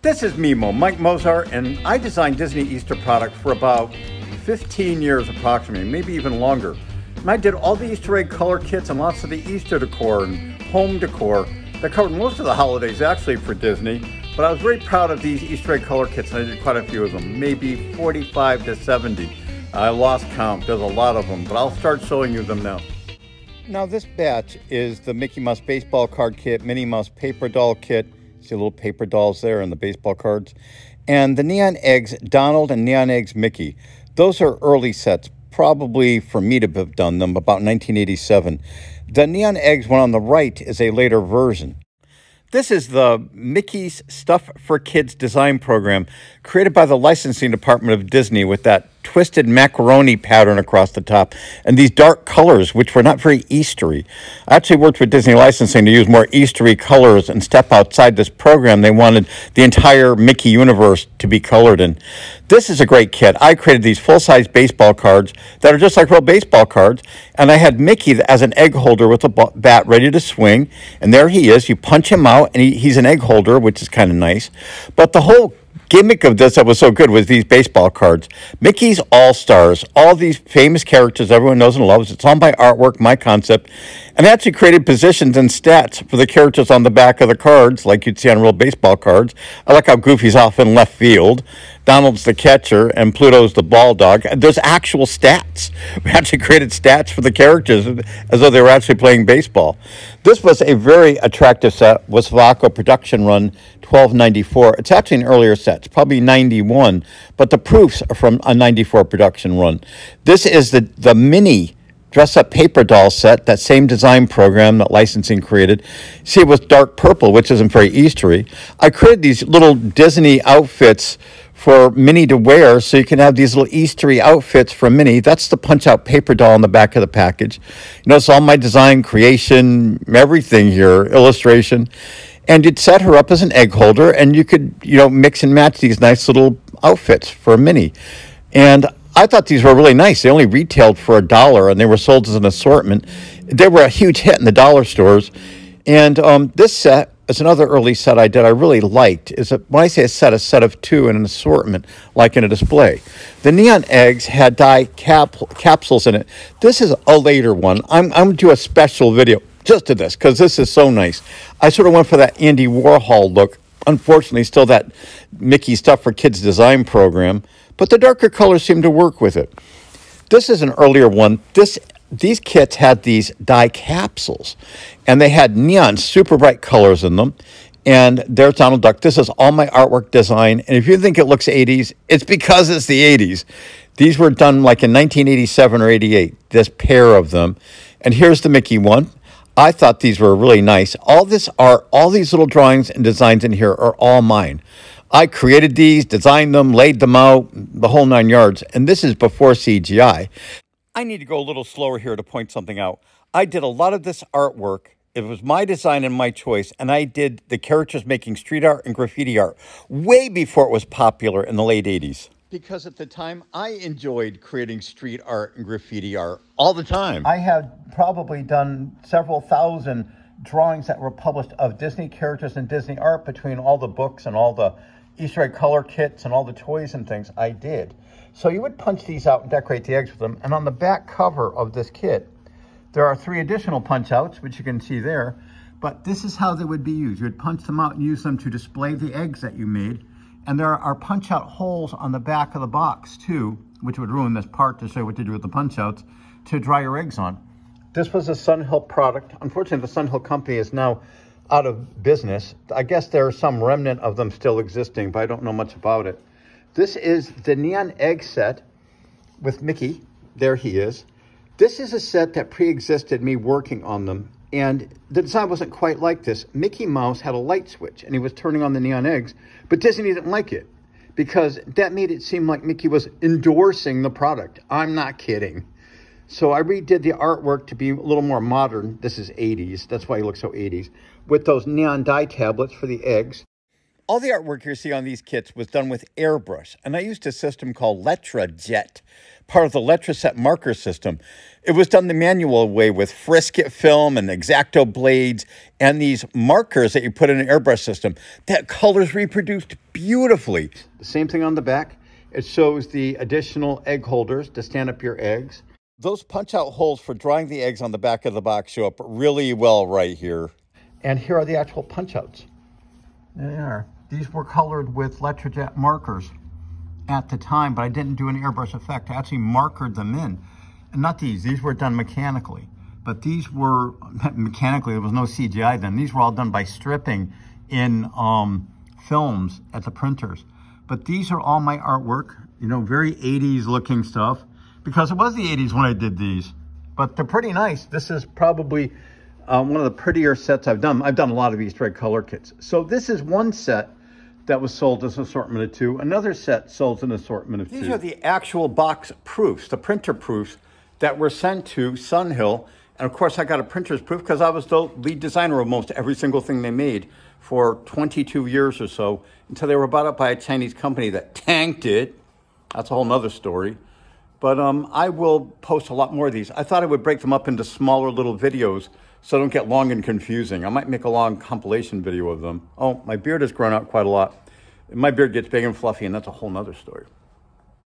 This is MiMo, Mike Mozart, and I designed Disney Easter products for about 15 years approximately, maybe even longer. And I did all the Easter egg color kits and lots of the Easter decor and home decor that covered most of the holidays actually for Disney. But I was very proud of these Easter egg color kits, and I did quite a few of them, maybe 45 to 70. I lost count, there's a lot of them, but I'll start showing you them now. Now this batch is the Mickey Mouse baseball card kit, Minnie Mouse paper doll kit. See little paper dolls there and the baseball cards. And the Neon Eggs Donald and Neon Eggs Mickey. Those are early sets, probably for me to have done them, about 1987. The Neon Eggs one on the right is a later version. This is the Mickey's Stuff for Kids design program created by the licensing department of Disney with that twisted macaroni pattern across the top and these dark colors, which were not very Eastery. I actually worked with Disney licensing to use more Eastery colors and step outside this program. They wanted the entire Mickey universe to be colored in. This is a great kit. I created these full-size baseball cards that are just like real baseball cards, and I had Mickey as an egg holder with a bat ready to swing, and there he is. You punch him out, and he's an egg holder, which is kind of nice. But the whole gimmick of this that was so good was these baseball cards. Mickey's All-Stars, all these famous characters everyone knows and loves. It's on my artwork, my concept. And I actually created positions and stats for the characters on the back of the cards, like you'd see on real baseball cards. I like how Goofy's off in left field, Donald's the catcher, and Pluto's the ball dog. There's actual stats. We actually created stats for the characters as though they were actually playing baseball. This was a very attractive set, was Vaco production run 1294. It's actually an earlier set. It's probably 91, but the proofs are from a 94 production run. This is the Minnie dress-up paper doll set, that same design program that licensing created. See, it was dark purple, which isn't very Eastery. I created these little Disney outfits for Minnie to wear, so you can have these little Eastery outfits for Minnie. That's the punch-out paper doll on the back of the package. You know, it's all my design, creation, everything here, illustration. And you'd set her up as an egg holder, and you could, you know, mix and match these nice little outfits for Minnie. And I thought these were really nice. They only retailed for $1, and they were sold as an assortment. They were a huge hit in the dollar stores. And this set is another early set I did I really liked. When I say a set of two in an assortment, like in a display. The Neon Eggs had dye capsules in it. This is a later one. I'm going to do a special video just to this, because this is so nice. I sort of went for that Andy Warhol look. Unfortunately, still that Mickey Stuff for Kids design program, but the darker colors seem to work with it. This is an earlier one. These kits had these dye capsules, and they had neon, super bright colors in them. And there's Donald Duck. This is all my artwork design, and if you think it looks 80s, it's because it's the 80s. These were done like in 1987 or 88, this pair of them. And here's the Mickey one. I thought these were really nice. All these little drawings and designs in here are all mine. I created these, designed them, laid them out, the whole 9 yards. And this is before CGI. I need to go a little slower here to point something out. I did a lot of this artwork. It was my design and my choice. And I did the characters making street art and graffiti art way before it was popular in the late 80s. Because at the time, I enjoyed creating street art and graffiti art all the time. I have probably done several thousand drawings that were published of Disney characters and Disney art between all the books and all the Easter egg color kits and all the toys and things I did. So you would punch these out and decorate the eggs with them. And on the back cover of this kit, there are 3 additional punch outs, which you can see there. But this is how they would be used. You would punch them out and use them to display the eggs that you made. And there are punch-out holes on the back of the box, too, which would ruin this part to show you what to do with the punch-outs, to dry your eggs on. This was a Sunhill product. Unfortunately, the Sunhill company is now out of business. I guess there are some remnant of them still existing, but I don't know much about it. This is the Neon Egg set with Mickey. There he is. This is a set that pre-existed me working on them. And the design wasn't quite like this. Mickey Mouse had a light switch, and he was turning on the neon eggs, but Disney didn't like it because that made it seem like Mickey was endorsing the product. I'm not kidding. So I redid the artwork to be a little more modern. This is 80s. That's why he looks so 80s. With those neon dye tablets for the eggs. All the artwork you see on these kits was done with airbrush, and I used a system called LetraJET, part of the Letraset Marker system. It was done the manual way with frisked film and X-Acto blades and these markers that you put in an airbrush system that colors reproduced beautifully. The same thing on the back. It shows the additional egg holders to stand up your eggs. Those punch-out holes for drawing the eggs on the back of the box show up really well right here. And here are the actual punch-outs. There they are. These were colored with LetraJET markers at the time, but I didn't do an airbrush effect. I actually markered them in. And not these. These were done mechanically. But these were, mechanically, there was no CGI then. These were all done by stripping in films at the printers. But these are all my artwork. You know, very 80s looking stuff. Because it was the 80s when I did these. But they're pretty nice. This is probably one of the prettier sets I've done. I've done a lot of Easter egg color kits. So this is one set that was sold as an assortment of 2. Another set sold an assortment of 2. These are the actual box proofs, the printer proofs that were sent to Sunhill. And of course I got a printer's proof because I was the lead designer of most every single thing they made for 22 years or so until they were bought up by a Chinese company that tanked it. That's a whole nother story. But I will post a lot more of these. I thought I would break them up into smaller little videos so they don't get long and confusing. I might make a long compilation video of them. Oh, my beard has grown out quite a lot. My beard gets big and fluffy, and that's a whole nother story.